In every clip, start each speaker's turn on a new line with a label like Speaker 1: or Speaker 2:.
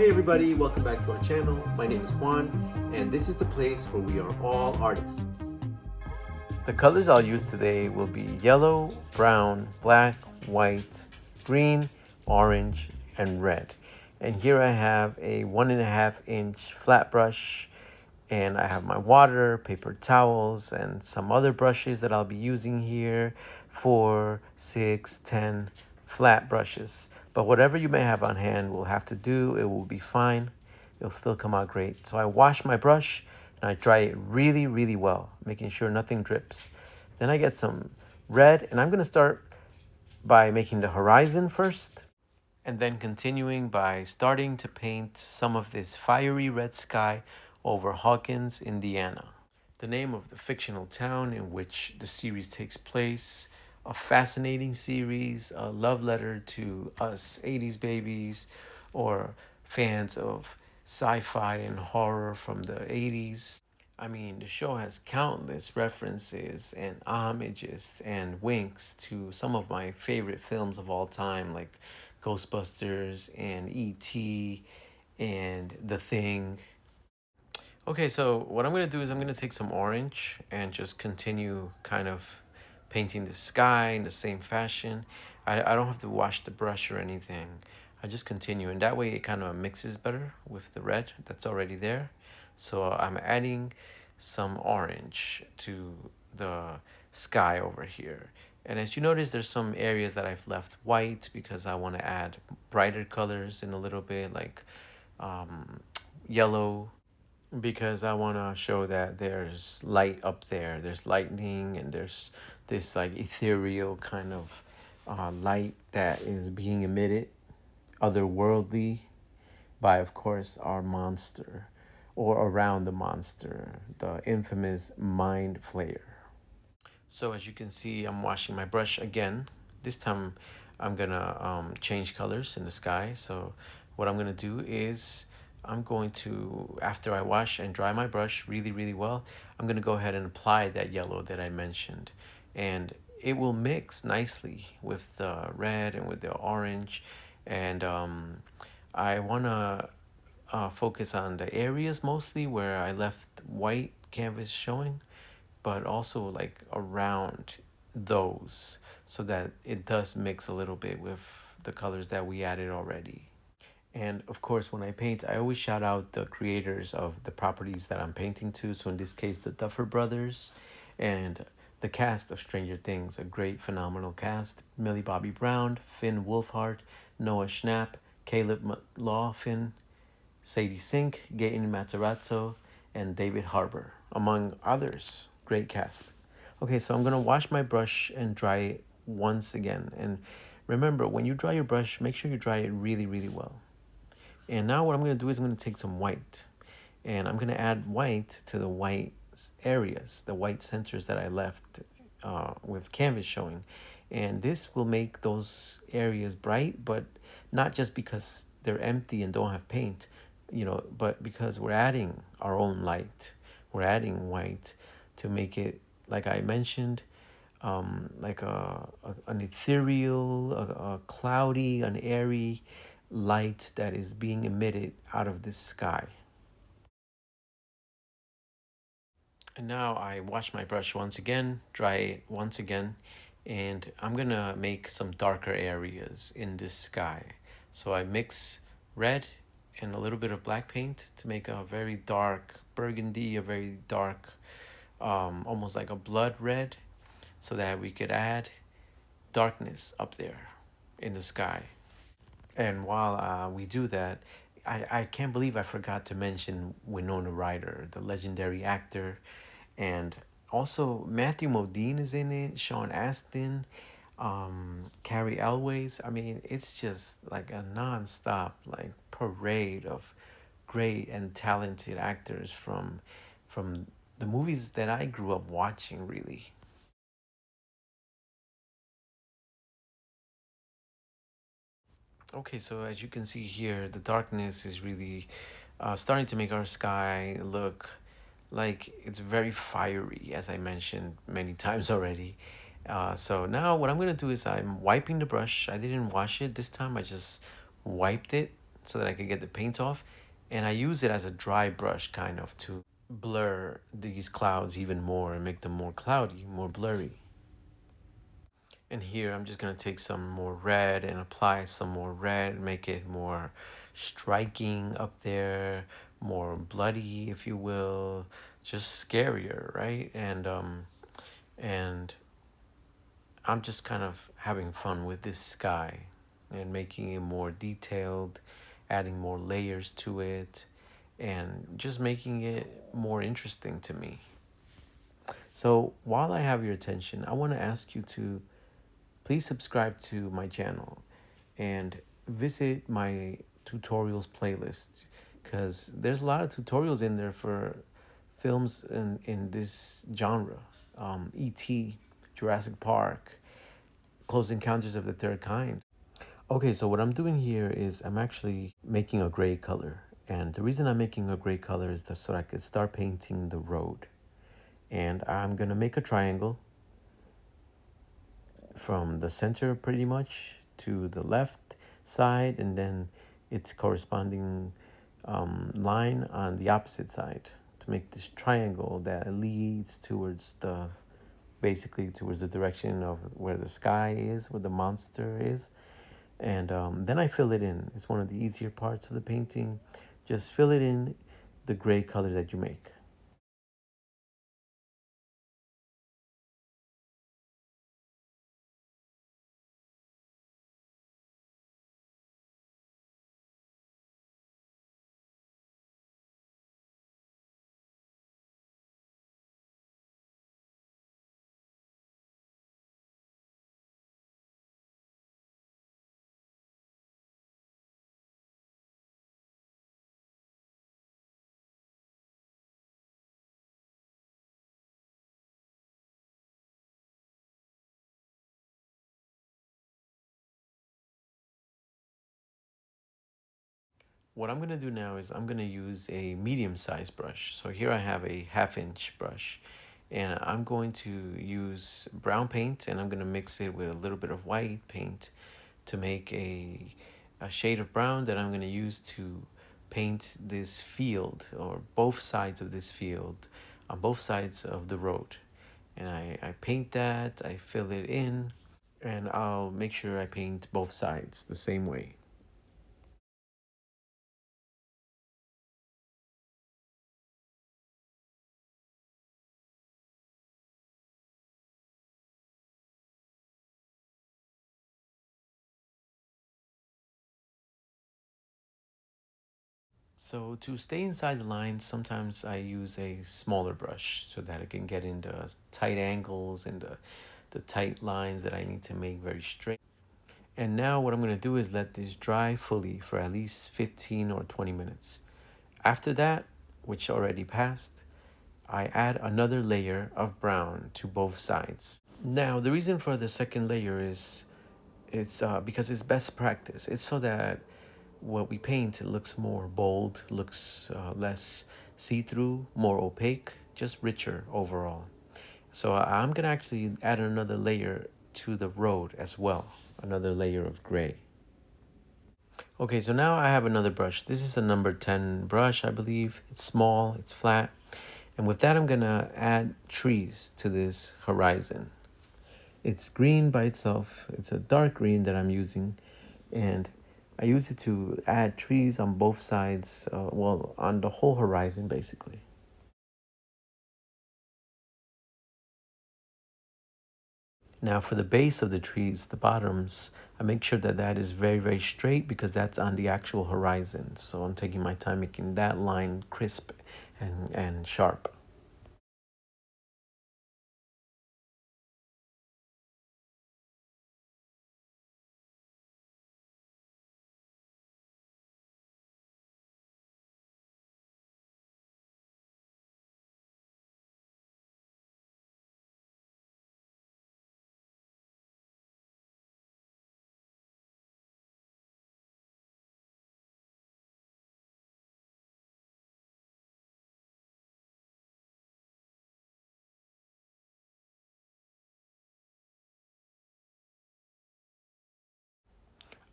Speaker 1: Hey everybody, welcome back to our channel. My name is Juan, and this is the place where we are all artists.
Speaker 2: The colors I'll use today will be yellow, brown, black, white, green, orange, and red. And here I have a 1.5-inch flat brush, and I have my water, paper towels, and some other brushes that I'll be using here, 4, 6, 10 flat brushes. But whatever you may have on hand will have to do, it will be fine. It'll still come out great. So I wash my brush and I dry it really, really well, making sure nothing drips. Then I get some red, and I'm gonna start by making the horizon first, and then continuing by starting to paint some of this fiery red sky over Hawkins, Indiana, the name of the fictional town in which the series takes place. A fascinating series, a love letter to us 80s babies or fans of sci-fi and horror from the 80s. I mean, the show has countless references and homages and winks to some of my favorite films of all time, like Ghostbusters and E.T. and The Thing. Okay, so what I'm going to do is I'm going to take some orange and just continue kind of painting the sky in the same fashion. I don't have to wash the brush or anything. I just continue, and that way it kind of mixes better with the red that's already there. So I'm adding some orange to the sky over here. And as you notice, there's some areas that I've left white because I want to add brighter colors in a little bit, like yellow, because I want to show that there's light up there. There's lightning, and there's this like ethereal kind of light that is being emitted, otherworldly, by, of course, our monster, or around the monster, the infamous Mind Flayer. So as you can see, I'm washing my brush again. This time I'm gonna change colors in the sky. So what I'm gonna do is I'm going to, after I wash and dry my brush really, really well, I'm gonna go ahead and apply that yellow that I mentioned. And it will mix nicely with the red and with the orange. And I wanna focus on the areas mostly where I left white canvas showing, but also like around those, so that it does mix a little bit with the colors that we added already. And of course, when I paint, I always shout out the creators of the properties that I'm painting to. So in this case, the Duffer Brothers and the cast of Stranger Things, a great, phenomenal cast. Millie Bobby Brown, Finn Wolfhard, Noah Schnapp, Caleb Laughlin, Sadie Sink, Gaten Matarazzo, and David Harbour, among others. Great cast. Okay, so I'm going to wash my brush and dry it once again. And remember, when you dry your brush, make sure you dry it really, really well. And now what I'm going to do is I'm going to take some white. And I'm going to add white to the white areas, the white centers that I left with canvas showing. And this will make those areas bright, but not just because they're empty and don't have paint, but because we're adding our own light. We're adding white to make it, like I mentioned, like an ethereal, a cloudy, an airy light that is being emitted out of the sky. And now I wash my brush once again, dry it once again, and I'm gonna make some darker areas in this sky. So I mix red and a little bit of black paint to make a very dark burgundy, a very dark, almost like a blood red, so that we could add darkness up there in the sky. And while we do that, I can't believe I forgot to mention Winona Ryder, the legendary actor. And also Matthew Modine is in it, Sean Astin, Carrie Elways. I mean, it's just like a non-stop like parade of great and talented actors from the movies that I grew up watching, really. Okay, so as you can see here, the darkness is really starting to make our sky look like it's very fiery, as I mentioned many times already. So now what I'm gonna do is I'm wiping the brush. I didn't wash it this time, I just wiped it so that I could get the paint off. And I use it as a dry brush kind of to blur these clouds even more and make them more cloudy, more blurry. And here I'm just gonna take some more red and apply some more red, make it more striking up there, more bloody, if you will, just scarier, right? And I'm just kind of having fun with this sky and making it more detailed, adding more layers to it, and just making it more interesting to me. So while I have your attention, I want to ask you to please subscribe to my channel and visit my tutorials playlist, because there's a lot of tutorials in there for films in this genre. E.T., Jurassic Park, Close Encounters of the Third Kind. Okay, so what I'm doing here is I'm actually making a gray color. And the reason I'm making a gray color is so I could start painting the road. And I'm gonna make a triangle from the center pretty much to the left side, and then its corresponding line on the opposite side to make this triangle that leads towards the basically towards the direction of where the sky is, where the monster is. And then I fill it in. It's one of the easier parts of the painting. Just fill it in the gray color that you make. What I'm gonna do now is I'm gonna use a medium-sized brush. So here I have a 1/2 inch brush, and I'm going to use brown paint, and I'm gonna mix it with a little bit of white paint to make a shade of brown that I'm gonna use to paint this field, or both sides of this field, on both sides of the road. And I paint that, I fill it in, and I'll make sure I paint both sides the same way. So to stay inside the lines, sometimes I use a smaller brush so that I can get in the tight angles and the tight lines that I need to make very straight. And now what I'm going to do is let this dry fully for at least 15 or 20 minutes. After that, which already passed, I add another layer of brown to both sides. Now, the reason for the second layer is it's because it's best practice. It's so that what we paint, it looks more bold, looks less see-through, more opaque, just richer overall. So I'm gonna actually add another layer to the road as well, another layer of gray. Okay, so now I have another brush. This is a number 10 brush, I believe. It's small, it's flat. And with that, I'm gonna add trees to this horizon. It's green by itself. It's a dark green that I'm using, and I use it to add trees on both sides, well, on the whole horizon basically. Now for the base of the trees, the bottoms, I make sure that that is very, very straight because that's on the actual horizon. So I'm taking my time making that line crisp and sharp.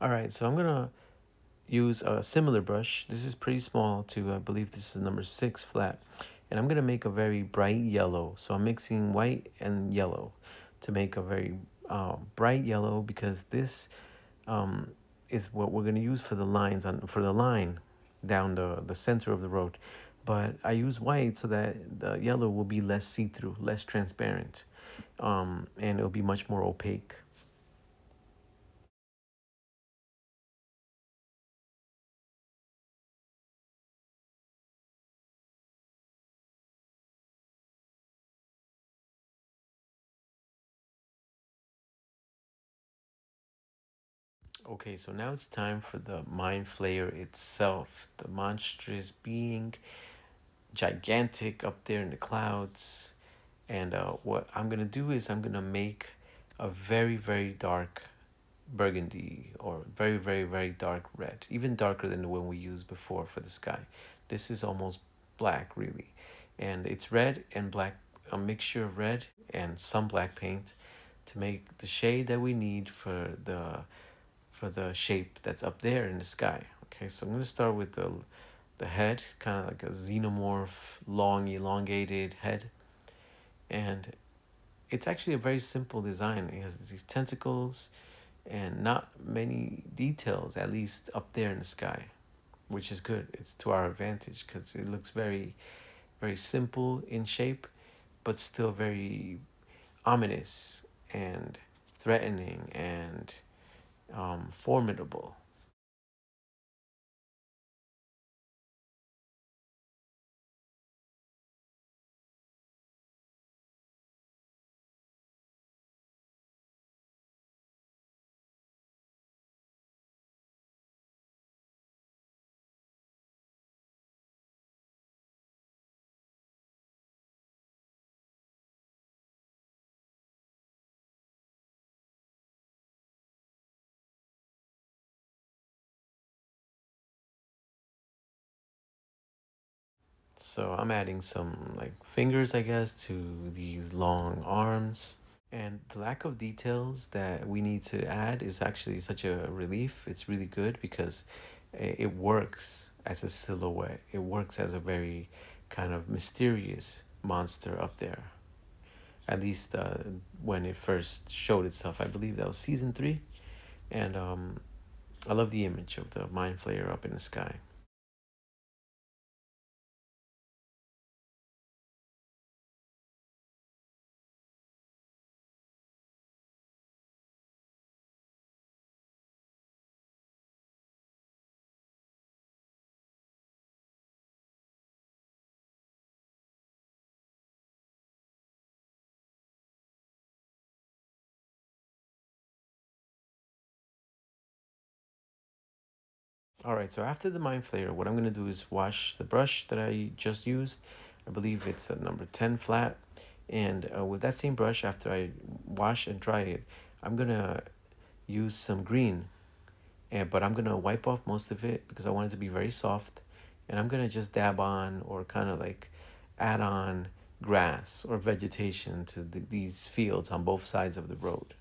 Speaker 2: All right, so I'm gonna use a similar brush. This is pretty small to, I believe this is number 6 flat. And I'm going to make a very bright yellow. So I'm mixing white and yellow to make a very bright yellow, because this um, is what we're going to use for the lines for the line down the center of the road. But I use white so that the yellow will be less see-through, less transparent, and it'll be much more opaque. Okay, so now it's time for the mind flayer itself, the monstrous being, gigantic up there in the clouds. And what I'm gonna do is I'm gonna make a very, very dark burgundy, or very, very, very dark red, even darker than the one we used before for the sky. This is almost black, really. And it's red and black, a mixture of red and some black paint to make the shade that we need for the shape that's up there in the sky. Okay, so I'm going to start with the head, kind of like a xenomorph, long, elongated head. And it's actually a very simple design. It has these tentacles and not many details, at least up there in the sky, which is good. It's to our advantage because it looks very, very simple in shape, but still very ominous and threatening and formidable. So I'm adding some like fingers, I guess, to these long arms. And the lack of details that we need to add is actually such a relief. It's really good because it works as a silhouette. It works as a very kind of mysterious monster up there. At least when it first showed itself, I believe that was season 3. And I love the image of the mind flayer up in the sky. All right, so after the mind flayer, what I'm gonna do is wash the brush that I just used. I believe it's a number 10 flat. And with that same brush, after I wash and dry it, I'm gonna use some green. But I'm gonna wipe off most of it because I want it to be very soft. And I'm gonna just dab on, or kind of like add on grass or vegetation to these fields on both sides of the road.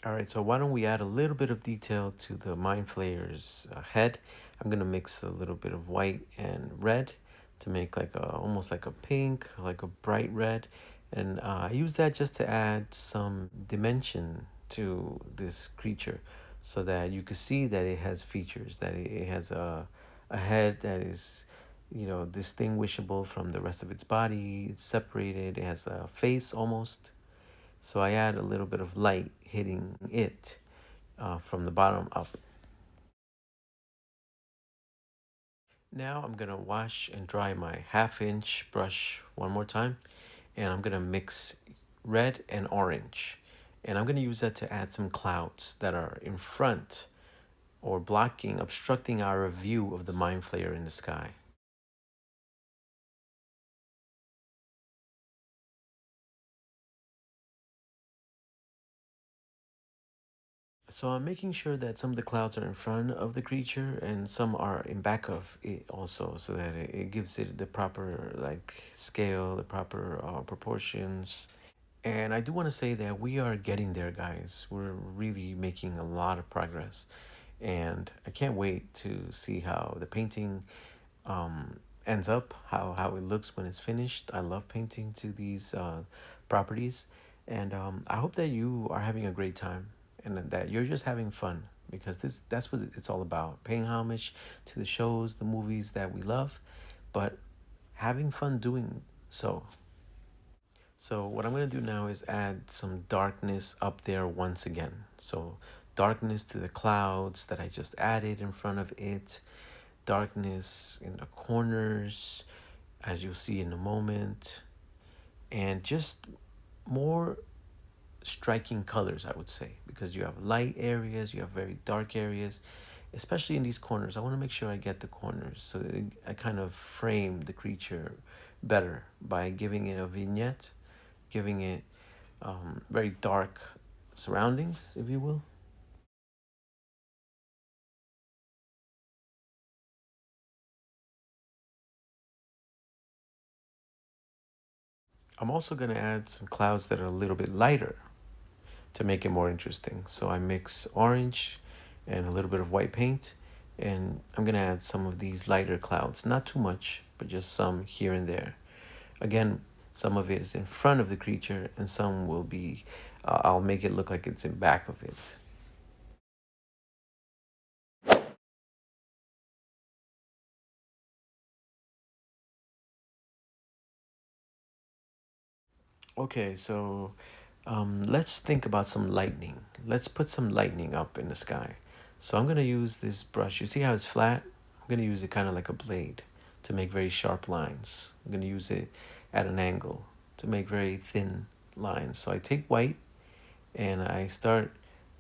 Speaker 2: All right, so why don't we add a little bit of detail to the mind flayer's head? I'm gonna mix a little bit of white and red to make like a almost like a pink, like a bright red, and I use that just to add some dimension to this creature, so that you can see that it has features, that it has a head that is, distinguishable from the rest of its body. It's separated. It has a face almost, so I add a little bit of light hitting it from the bottom up. Now I'm gonna wash and dry my 1/2 inch brush one more time. and I'm gonna mix red and orange. And I'm gonna use that to add some clouds that are in front or blocking, obstructing our view of the mind flayer in the sky. So I'm making sure that some of the clouds are in front of the creature and some are in back of it also, so that it gives it the proper like scale, the proper proportions. And I do want to say that we are getting there, guys. We're really making a lot of progress. And I can't wait to see how the painting ends up, how it looks when it's finished. I love painting to these properties. And I hope that you are having a great time and that you're just having fun, because that's what it's all about, paying homage to the shows, the movies that we love, but having fun doing so. So what I'm going to do now is add some darkness up there once again. So darkness to the clouds that I just added in front of it, darkness in the corners, as you'll see in a moment, and just more striking colors, I would say, because you have light areas, you have very dark areas, especially in these corners. I want to make sure I get the corners so that I kind of frame the creature better by giving it a vignette, giving it very dark surroundings, if you will. I'm also going to add some clouds that are a little bit lighter to make it more interesting. So I mix orange and a little bit of white paint, and I'm going to add some of these lighter clouds, not too much, but just some here and there. Again, some of it is in front of the creature and some will be, I'll make it look like it's in back of it. Okay, so let's think about some lightning. Let's put some lightning up in the sky. So I'm gonna use this brush. You see how it's flat? I'm gonna use it kind of like a blade to make very sharp lines. I'm gonna use it at an angle to make very thin lines. So I take white and I start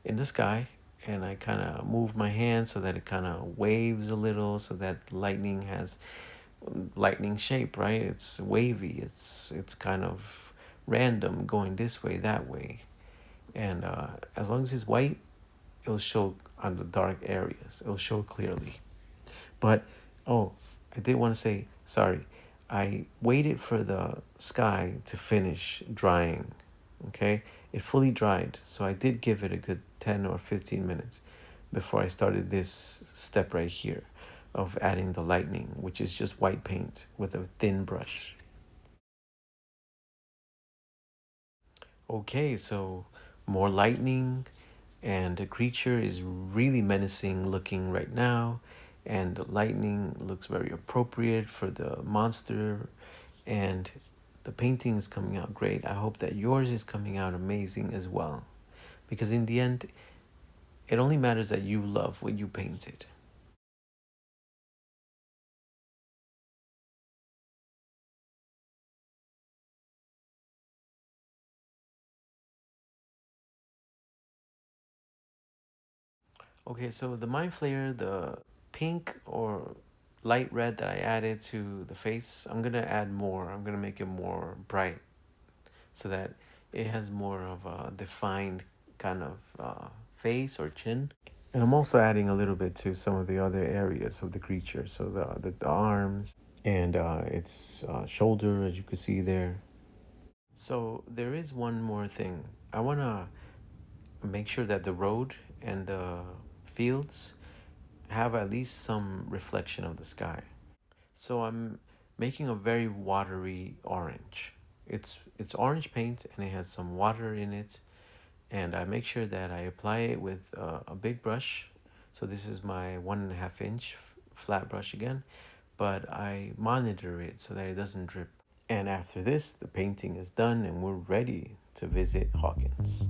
Speaker 2: in the sky and I kind of move my hand so that it kind of waves a little, so that lightning has lightning shape, right? It's wavy. It's kind of random, going this way, that way. And as long as it's white, it'll show on the dark areas. It'll show clearly. But oh, I did want to say sorry. I waited for the sky to finish drying. Okay, it fully dried, so I did give it a good 10 or 15 minutes before I started this step right here of adding the lightning, which is just white paint with a thin brush. Okay, so more lightning, and the creature is really menacing looking right now, and the lightning looks very appropriate for the monster, and the painting is coming out great. I hope that yours is coming out amazing as well, because in the end, it only matters that you love what you painted. Okay, so the Mind Flayer, the pink or light red that I added to the face, I'm gonna add more. I'm gonna make it more bright so that it has more of a defined kind of face or chin. And I'm also adding a little bit to some of the other areas of the creature, so the arms and its shoulder, as you can see there. So there is one more thing. I wanna make sure that the road and the fields have at least some reflection of the sky. So I'm making a very watery orange. It's orange paint and it has some water in it, and I make sure that I apply it with a big brush. So this is my 1.5 inch flat brush again, but I monitor it so that it doesn't drip. And after this, the painting is done and we're ready to visit Hawkins.